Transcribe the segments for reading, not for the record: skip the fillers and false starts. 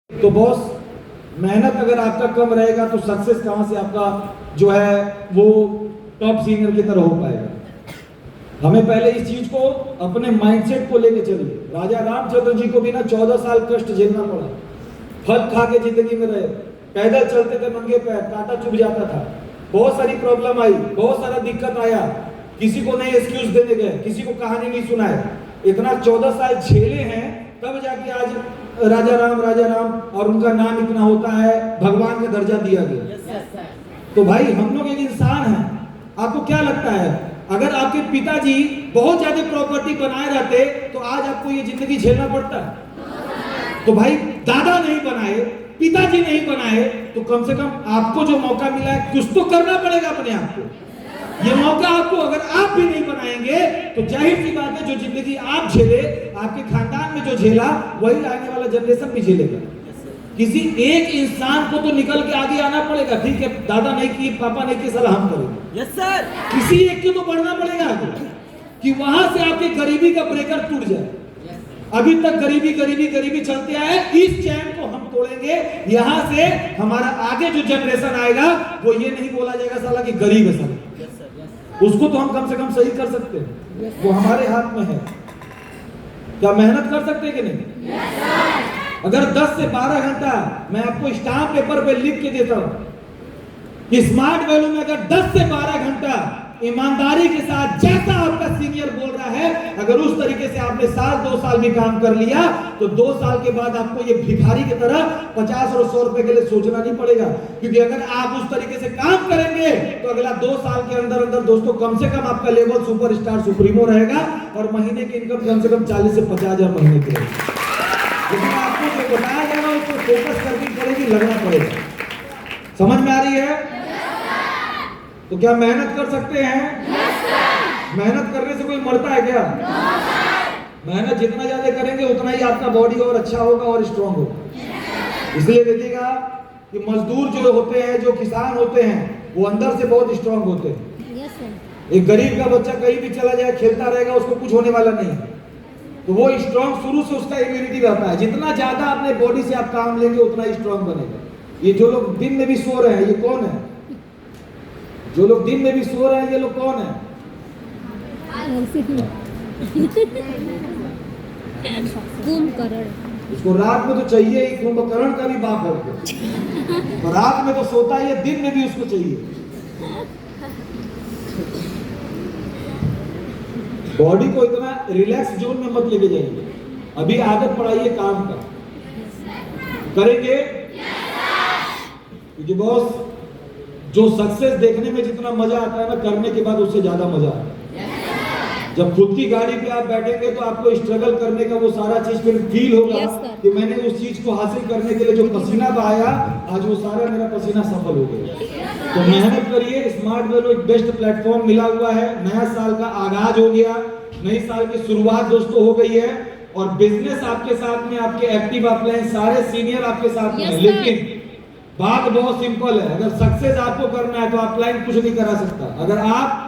तो बॉस, मेहनत अगर आपका कम रहेगा तो सक्सेस कहां से आपका जो है वो टॉप सीनियर की तरह हो पाएगा। हमें पहले इस चीज को अपने माइंडसेट को लेके चलिए। राजा रामचंद्र जी को भी ना 14 साल कष्ट झेलना पड़ा। फल खा के जिंदगी में रहे, पैदल चलते थे नंगे पैर, कांटा चुभ जाता था, बहुत सारी प्रॉब्लम आई, बहुत सारा दिक्कत आया, किसी को नहीं एक्सक्यूज देने गए, किसी को कहानी नहीं सुनाए, इतना 14 साल झेले हैं, तब जाके आज राजा राम और उनका नाम इतना होता है, भगवान का दर्जा दिया गया। तो भाई हम लोग एक इंसान हैं। आपको क्या लगता है अगर आपके पिताजी बहुत ज्यादा प्रॉपर्टी बनाए रहते तो आज आपको ये जिंदगी झेलना पड़ता? तो भाई दादा नहीं बनाए, पिताजी नहीं बनाए, तो कम से कम आपको जो मौका मिला है कुछ तो करना पड़ेगा अपने आप को। ये मौका आपको अगर आप भी नहीं बनाएंगे तो जाहिर सी बात है जो जिंदगी आप झेले, आपके खानदान में जो झेला वही आने वाला जनरेशन भी झेलेगा। किसी एक इंसान को तो निकल के आगे आना पड़ेगा। ठीक है, दादा नहीं की, पापा नहीं की, सलाह हम करेंगे। Yes sir. किसी एक को तो बढ़ना पड़ेगा आगे कि वहां से आपके गरीबी का ब्रेकर टूट जाए। अभी तक गरीबी गरीबी गरीबी चलते आए, इस चैन को हम तोड़ेंगे। यहां से हमारा आगे जो जनरेशन आएगा वो ये नहीं बोला जाएगा साला कि गरीब है साला। उसको तो हम कम से कम सही कर सकते हैं, वो हमारे हाथ में है। क्या मेहनत कर सकते हैं कि नहीं? अगर 10 से 12 घंटा मैं आपको स्टाम्प पेपर पे लिख के देता हूं कि स्मार्ट वैल्यू में अगर 10 से 12 घंटा ईमानदारी के साथ जैसा आपका सीनियर बोल रहा है, अगर उस तरीके से आपने साल 2 साल भी काम कर लिया तो 2 साल के बाद आपको ये भिखारी की तरह 50 और 100 रुपए के लिए सोचना नहीं पड़ेगा। क्योंकि अगर आप उस तरीके से काम करेंगे तो अगला 2 साल के अंदर अंदर दोस्तों कम से कम आपका लेवल सुपरस्टार सुप्रीमो रहेगा और महीने की इनकम कम से कम 40 से 50 हजार महीने की रहेगी। लेकिन आपको जो बताया जाएगा उसको फोकस करनी पड़ेगी, लगना पड़ेगा। समझ में आ रही है? तो क्या मेहनत कर सकते हैं? मेहनत करने से कोई मरता है क्या? मेहनत जितना ज्यादा करेंगे उतना ही आपका बॉडी और अच्छा होगा और स्ट्रांग होगा। इसलिए देखिएगा कि मजदूर जो होते हैं, जो किसान होते हैं, वो अंदर से बहुत स्ट्रांग होते हैं। एक गरीब का बच्चा कहीं भी चला जाए, खेलता रहेगा, उसको कुछ होने वाला नहीं है। तो वो स्ट्रांग शुरू से उसका इम्यूनिटी रहता है। जितना ज्यादा अपने बॉडी से आप काम लेंगे उतना ही स्ट्रांग बनेगा। ये जो लोग दिन में भी सो रहे हैं, ये कौन है? जो लोग दिन में भी सो रहे हैं, ये लोग कौन है? कुंभकर्ण। उसको रात में तो चाहिए ही, कुंभकर्ण का भी बाप है। तो रात में तो सोता ही है, दिन में भी उसको चाहिए। बॉडी को इतना रिलैक्स जोन में मत लेके जाइए। अभी आदत पड़ाइए काम का। करेंगे? क्योंकि बॉस जो सक्सेस देखने में जितना मजा आता है ना, करने के बाद उससे ज्यादा मजा आता है। जब खुद की गाड़ी पे आप बैठेंगे तो आपको स्ट्रगल करने का वो सारा चीज फिर फील होगा कि मैंने उस चीज को हासिल करने के लिए जो पसीना बहाया, आज वो सारा मेरा पसीना सफल हो गया। तो मेहनत करिए। स्मार्ट वैल्यू एक बेस्ट प्लेटफॉर्म मिला हुआ है। नया साल का आगाज हो गया, नई साल की शुरुआत दोस्तों हो गई है और बिजनेस आपके साथ में, आपके एक्टिव अपलाइन सारे सीनियर आपके साथ में है। लेकिन बात बहुत सिंपल है, अगर सक्सेस आपको करना है तो अपलाइन कुछ नहीं करा सकता। अगर आप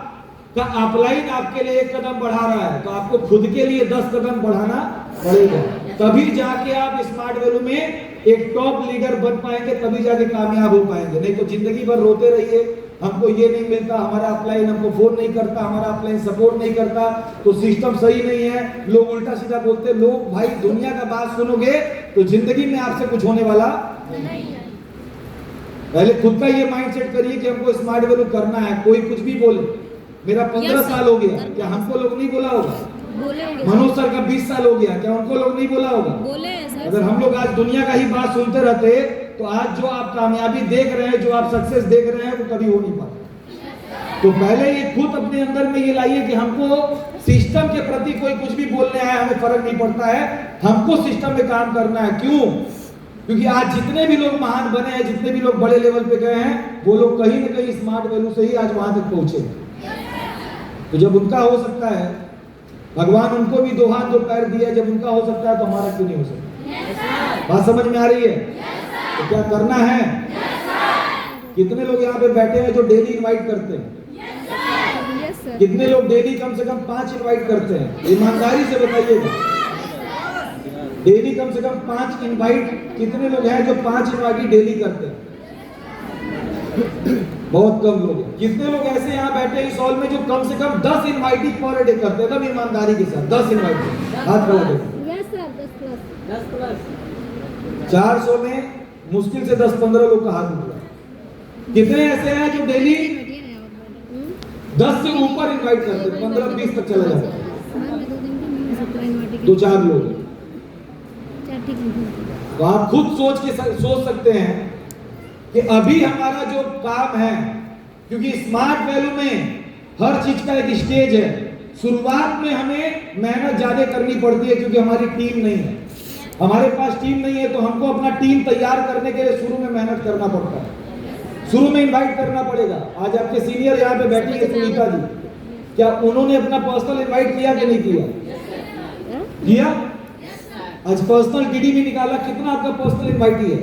का अपलाइन आपके लिए 1 कदम बढ़ा रहा है तो आपको खुद के लिए 10 कदम बढ़ाना पड़ेगा। तभी जाके आप स्मार्ट वैल्यू में एक टॉप लीडर बन पाएंगे, तभी जाके कामयाब हो पाएंगे। नहीं तो जिंदगी भर रोते रहिए, हमको ये नहीं मिलता, हमारा अपलाइन हमको फोन नहीं करता, हमारा अपलाइन सपोर्ट नहीं करता, तो सिस्टम सही नहीं है, लोग उल्टा सीधा बोलते। लोग भाई दुनिया का बात सुनोगे तो जिंदगी में आपसे कुछ होने वाला नहीं है। पहले खुद का ये माइंडसेट करिए कि हमको स्मार्ट वैल्यू करना है। कोई कुछ भी बोले, मेरा 15 साल हो गया, क्या हमको लोग नहीं बोला होगा? मनोज सर का 20 साल हो गया, क्या उनको लोग नहीं बोला होगा? अगर हम लोग आज दुनिया का ही बात सुनते रहते तो आज जो आप कामयाबी देख रहे हैं, जो आप सक्सेस देख रहे हैं, वो कभी हो नहीं पाता। तो पहले ये खुद अपने अंदर में ये लाइए कि हमको सिस्टम के प्रति कोई कुछ भी बोलने आया, हमें फर्क नहीं पड़ता है, हमको सिस्टम में काम करना है। क्यों? क्योंकि आज जितने भी लोग महान बने हैं, जितने भी लोग बड़े लेवल पे गए हैं, वो लोग कहीं ना कहीं स्मार्ट वैल्यू से ही आज वहां तक पहुंचे। तो जब उनका हो सकता है, भगवान उनको भी 2 हाथ 2 पैर दिया, जब उनका हो सकता है तो हमारा क्यों नहीं हो सकता? बात समझ में आ रही है? तो क्या करना है? कितने लोग यहाँ पे बैठे हैं जो डेली इनवाइट करते हैं? कितने लोग डेली कम से कम 5 इनवाइट करते हैं? ईमानदारी से बताइएगा। डेली कम से कम 5 इनवाइट, कितने लोग हैं जो 5 इनवाइट डेली करते हैं? बहुत कम लोग हैं। कितने लोग ऐसे यहाँ बैठे इस हॉल में जो कम से कम 10 इनवाइट पर डे करते हैं? एकदम ईमानदारी के साथ 10 इनवाइट, हाथ खड़ा करें। यस सर 10 प्लस 400 में मुश्किल से 10-15 लोग का हाथ उठ रहा है। कितने ऐसे हैं जो डेली 10 से ऊपर इनवाइट करते हैं, 15-20 तक चला जाता है? 2-4 लोग हैं। तो आप खुद सोच सकते हैं कि अभी हमारा जो काम है, क्योंकि स्मार्ट वैल्यू में हर चीज का एक स्टेज है। शुरुआत में हमें मेहनत ज्यादा करनी पड़ती है क्योंकि हमारी टीम नहीं है, हमारे पास टीम नहीं है, तो हमको अपना टीम तैयार करने के लिए शुरू में मेहनत करना पड़ता है, शुरू में इनवाइट करना पड़ेगा। आज आपके सीनियर यहाँ पे बैठी है सुनीता जी, क्या उन्होंने अपना पर्सनल इनवाइट किया कि नहीं किया? किया। आज पर्सनल टीडी भी निकाला, कितना आपका पर्सनल इनवाइट है?